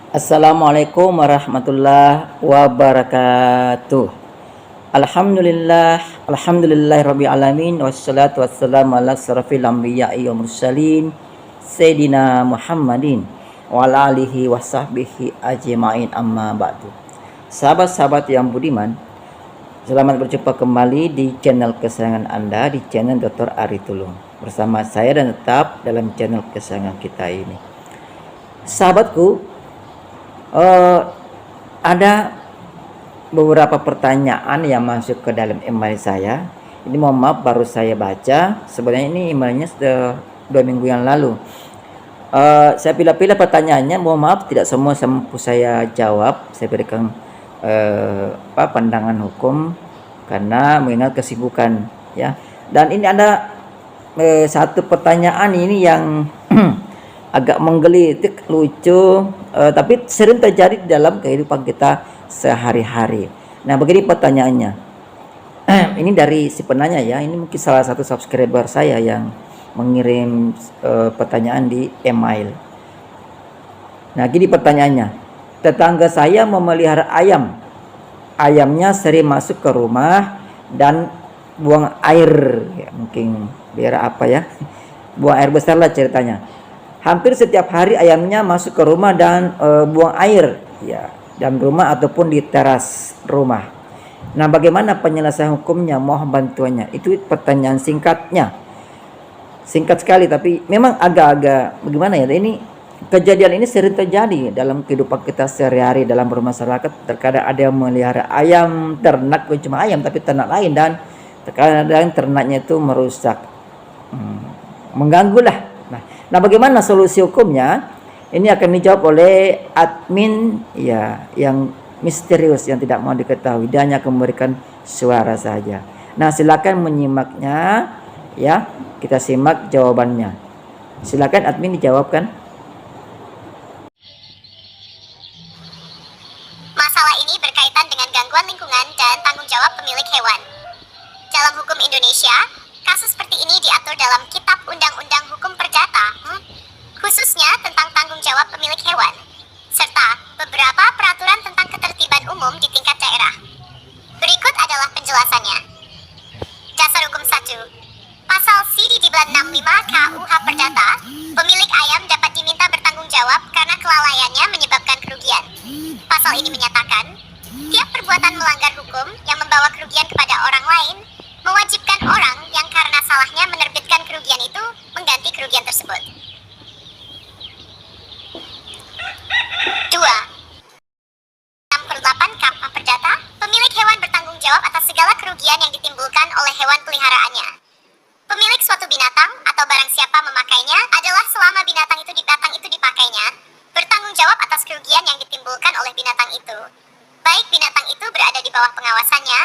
Assalamualaikum warahmatullahi wabarakatuh. Alhamdulillah rabbil alamin wassalatu wassalamu ala asrafil anbiya'i wa mursalin Sayyidina Muhammadin wa ala alihi wa sahbihi ajma'in amma ba'du. Sahabat-sahabat yang budiman, selamat berjumpa kembali di channel kesayangan Anda, di channel Dr. Ari Tulung. Bersama saya dan tetap dalam channel kesayangan kita ini. Sahabatku, ada beberapa pertanyaan yang masuk ke dalam email saya. Ini mohon maaf baru saya baca. Sebenarnya ini emailnya sudah 2 minggu yang lalu. Saya pilih-pilih pertanyaannya. Mohon maaf tidak semua mampu saya jawab. Saya berikan pandangan hukum karena mengingat kesibukan ya. Dan ini ada satu pertanyaan ini yang agak menggelitik, lucu, tapi sering terjadi di dalam kehidupan kita sehari-hari. Nah, begini pertanyaannya. Ini dari si penanya ya. Ini mungkin salah satu subscriber saya yang mengirim pertanyaan di email. Nah, gini pertanyaannya. Tetangga saya memelihara ayam. Ayamnya sering masuk ke rumah dan buang air. Ya, mungkin biar apa ya? Buang air besar lah ceritanya. Hampir setiap hari ayamnya masuk ke rumah dan buang air ya, dalam rumah ataupun di teras rumah. Nah, bagaimana penyelesaian hukumnya? Mohon bantuannya. Itu pertanyaan singkatnya. Singkat sekali tapi memang agak-agak bagaimana ya? Ini kejadian ini sering terjadi dalam kehidupan kita sehari-hari dalam bermasyarakat. Terkadang ada yang memelihara ayam, ternak, bukan cuma ayam tapi ternak lain, dan terkadang ternaknya itu merusak, mengganggu lah. Nah, bagaimana solusi hukumnya? Ini akan dijawab oleh admin ya, yang misterius yang tidak mau diketahui. Dia hanya akan memberikan suara saja. Nah, silakan menyimaknya ya. Kita simak jawabannya. Silakan admin dijawabkan. Masalah ini berkaitan dengan gangguan lingkungan dan tanggung jawab pemilik hewan. Dalam hukum Indonesia, kasus seperti ini diatur dalam Kitab Undang-Undang Hukum Perdata, khususnya tentang tanggung jawab pemilik hewan, serta beberapa peraturan tentang ketertiban umum di tingkat daerah. Berikut adalah penjelasannya. Dasar Hukum 1. Pasal C-65 KUH Perdata, pemilik ayam dapat diminta bertanggung jawab karena kelalaiannya menyebabkan kerugian. Pasal ini menyatakan, tiap perbuatan melanggar hukum yang membawa kerugian kepada orang lain mewajibkan orang yang karena salahnya menerbitkan kerugian itu mengganti kerugian tersebut. 2. 68 KUH Perdata, pemilik hewan bertanggung jawab atas segala kerugian yang ditimbulkan oleh hewan peliharaannya. Pemilik suatu binatang atau barang siapa memakainya adalah selama binatang itu dipakainya, bertanggung jawab atas kerugian yang ditimbulkan oleh binatang itu, baik binatang itu berada di bawah pengawasannya,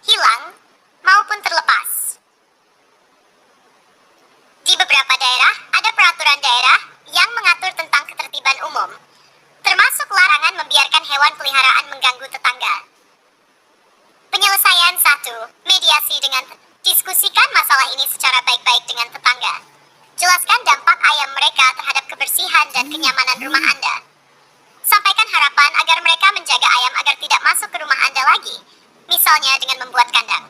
hilang, maupun terlepas. Di beberapa daerah, ada peraturan daerah yang mengatur tentang ketertiban umum, termasuk larangan membiarkan hewan peliharaan mengganggu tetangga. Penyelesaian 1. Mediasi dengan diskusikan masalah ini secara baik-baik dengan tetangga. Jelaskan dampak ayam mereka terhadap kebersihan dan kenyamanan rumah Anda. Sampaikan harapan agar mereka menjaga ayam agar tidak masuk ke rumah Anda lagi, misalnya dengan membuat kandang.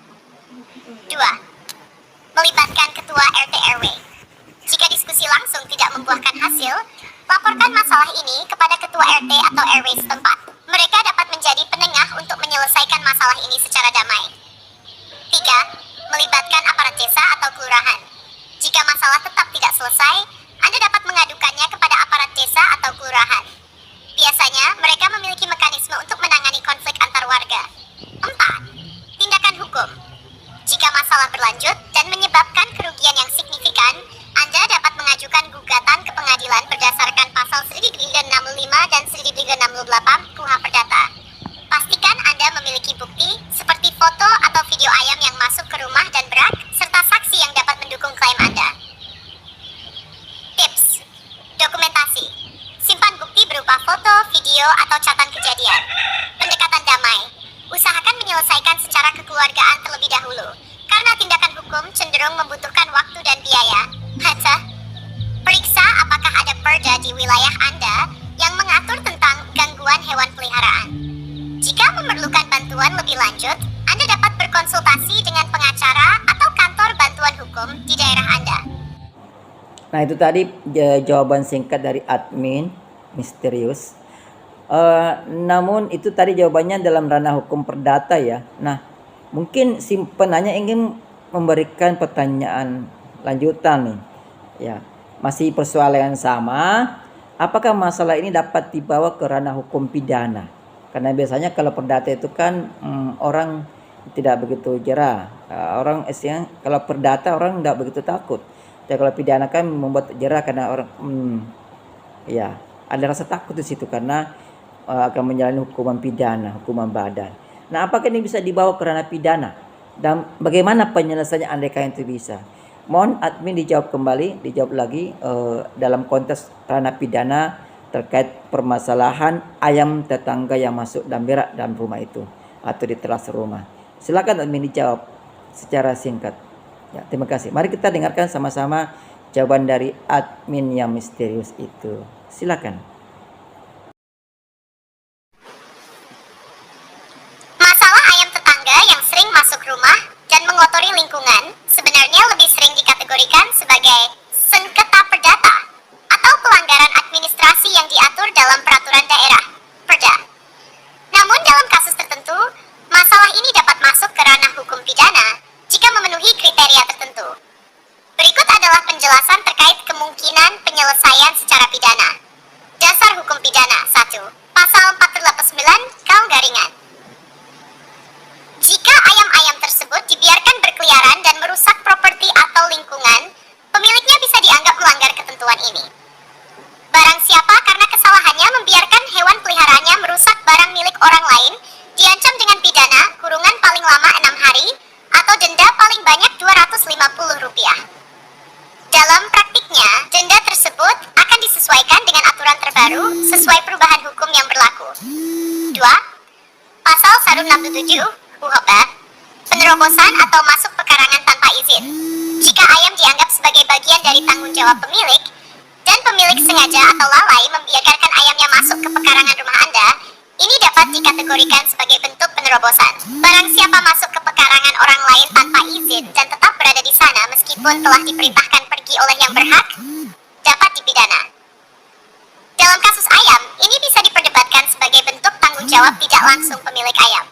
2. Melibatkan ketua RT RW. Jika diskusi langsung tidak membuahkan hasil, laporkan masalah ini kepada ketua RT atau RW setempat. Mereka dapat menjadi penengah untuk menyelesaikan masalah ini secara damai. 3. Melibatkan aparat desa atau kelurahan. Jika masalah tetap tidak selesai, Anda dapat mengadukannya kepada aparat desa atau kelurahan. Biasanya, mereka memiliki mekanisme untuk menangani konflik antar warga. 4. Tindakan hukum. Jika masalah berlanjut dan menyebabkan kerugian yang signifikan, Anda dapat mengajukan gugatan ke pengadilan berdasarkan pasal 1365 dan 1368 KUH Perdata. Pastikan Anda memiliki bukti seperti foto atau video ayam yang masuk ke rumah dan berak, serta saksi yang dapat mendukung klaim Anda. Tips: dokumentasi. Simpan bukti berupa foto, video, atau catatan kejadian. Pendekatan damai. Usahakan menyelesaikan secara kekeluargaan terlebih dahulu, karena tindakan hukum cenderung membutuhkan waktu dan biaya. Periksa apakah ada perda di wilayah Anda yang mengatur tentang memerlukan bantuan lebih lanjut, Anda dapat berkonsultasi dengan pengacara atau kantor bantuan hukum di daerah Anda. Nah, itu tadi jawaban singkat dari admin misterius. Namun itu tadi jawabannya dalam ranah hukum perdata ya. Nah, mungkin si penanya ingin memberikan pertanyaan lanjutan nih. Ya, masih persoalan yang sama. Apakah masalah ini dapat dibawa ke ranah hukum pidana? Karena biasanya kalau perdata itu kan orang tidak begitu jera. Orang istilahnya kalau perdata orang tidak begitu takut. Ya, kalau pidana kan membuat jera karena orang ya ada rasa takut di situ karena akan menjalani hukuman pidana, hukuman badan. Nah, apakah ini bisa dibawa ke ranah pidana? Dan bagaimana penyelesaiannya andaikan itu bisa? Mohon admin dijawab kembali, dijawab lagi dalam konteks ranah pidana terkait permasalahan ayam tetangga yang masuk dan berak dalam rumah itu atau di teras rumah. Silakan admin dijawab secara singkat. Ya, terima kasih. Mari kita dengarkan sama-sama jawaban dari admin yang misterius itu. Silakan. Masalah ayam tetangga yang sering masuk rumah dan mengotori lingkungan sebenarnya lebih sering dikategorikan sebagai sengketa perdata atau pelanggaran administrasi yang diatur dalam peraturan daerah, Perda. Namun dalam kasus tertentu, masalah ini dapat masuk ke ranah hukum pidana jika memenuhi kriteria tertentu. Berikut adalah penjelasan terkait kemungkinan penyelesaian secara pidana. Dasar hukum pidana 1. Pasal 489 Kal garingan. Jika ayam-ayam tersebut dibiarkan berkeliaran dan merusak properti atau lingkungan, pemiliknya bisa dianggap melanggar ketentuan ini. Barang siapa karena kesalahannya membiarkan hewan peliharaannya merusak barang milik orang lain, diancam dengan pidana kurungan paling lama 6 hari atau denda paling banyak Rp250. Dalam praktiknya, denda tersebut akan disesuaikan dengan aturan terbaru sesuai perubahan hukum yang berlaku. 2. Pasal 167 UHP, penerobosan atau masuk pekarangan tanpa izin. Jika ayam dianggap sebagai bagian dari tanggung jawab pemilik, dan pemilik sengaja atau lalai membiarkan ayamnya masuk ke pekarangan rumah Anda, ini dapat dikategorikan sebagai bentuk penerobosan. Barang siapa masuk ke pekarangan orang lain tanpa izin dan tetap berada di sana meskipun telah diperintahkan pergi oleh yang berhak, dapat dipidana. Dalam kasus ayam, ini bisa diperdebatkan sebagai bentuk tanggung jawab tidak langsung pemilik ayam.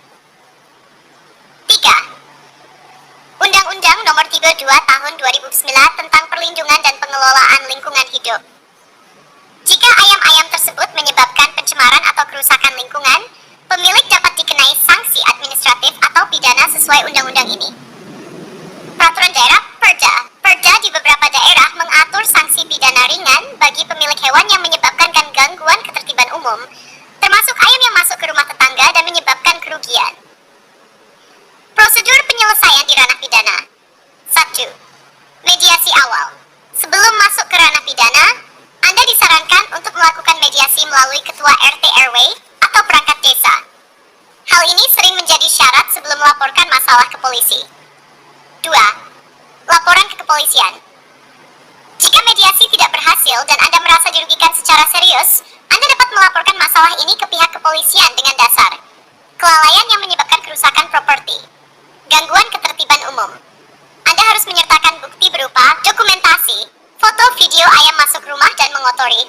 3. Undang-Undang Nomor 32 Tahun 2009 tentang Perlindungan dan Pengelolaan Lingkungan Hidup. Jika ayam-ayam tersebut menyebabkan pencemaran atau kerusakan lingkungan, pemilik dapat dikenai sanksi administratif atau pidana sesuai undang-undang ini. Peraturan daerah Perda. Perda di beberapa daerah mengatur sanksi pidana ringan bagi pemilik hewan yang menyebabkan gangguan ketertiban umum, termasuk ayam yang masuk ke rumah tetangga dan menyebabkan kerugian. Prosedur penyelesaian di ranah pidana. 1. Mediasi awal. Sebelum masuk ke ranah pidana, Anda disarankan untuk melakukan mediasi melalui ketua RT RW atau perangkat desa. Hal ini sering menjadi syarat sebelum melaporkan masalah ke polisi. 2. Laporan ke kepolisian. Jika mediasi tidak berhasil dan Anda merasa dirugikan secara serius, Anda dapat melaporkan masalah ini ke pihak kepolisian dengan dasar kelalaian yang menyebabkan kerusakan properti, gangguan ketertiban umum. Anda harus menyertakan bukti berupa dokumentasi, foto video ayam masuk rumah dan mengotori,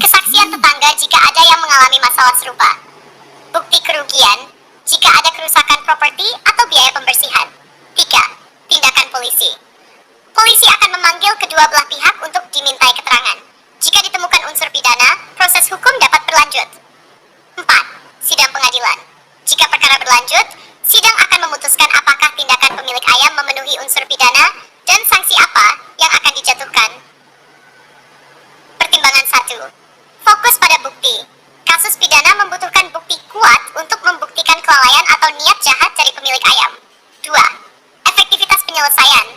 kesaksian tetangga jika ada yang mengalami masalah serupa, bukti kerugian jika ada kerusakan properti atau biaya pembersihan. 3. Tindakan polisi. Polisi akan memanggil kedua belah pihak untuk dimintai keterangan. Jika ditemukan unsur pidana, proses hukum dapat berlanjut. 4. Sidang pengadilan. Jika perkara berlanjut, sidang akan memutuskan apakah tindakan pemilik ayam memenuhi unsur pidana dan sanksi apa yang akan dijatuhkan. Pertimbangan 1. Fokus pada bukti. Kasus pidana membutuhkan bukti kuat untuk membuktikan kelalaian atau niat jahat dari pemilik ayam. 2. Efektivitas penyelesaian.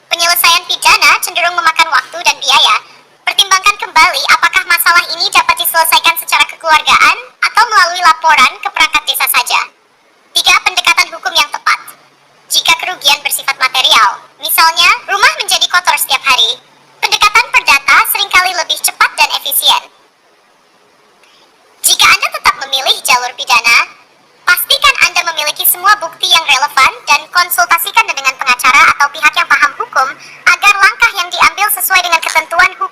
Penyelesaian pidana cenderung memakan waktu dan biaya. Pertimbangkan kembali apakah masalah ini dapat diselesaikan secara kekeluargaan atau melalui laporan ke perangkat desa saja. 3. Pendekatan hukum yang tepat. Jika kerugian bersifat material, misalnya rumah menjadi kotor setiap hari, pendekatan perdata seringkali lebih cepat dan efisien. Jika Anda tetap memilih jalur pidana, pastikan relevan dan konsultasikan dengan pengacara atau pihak yang paham hukum agar langkah yang diambil sesuai dengan ketentuan hukum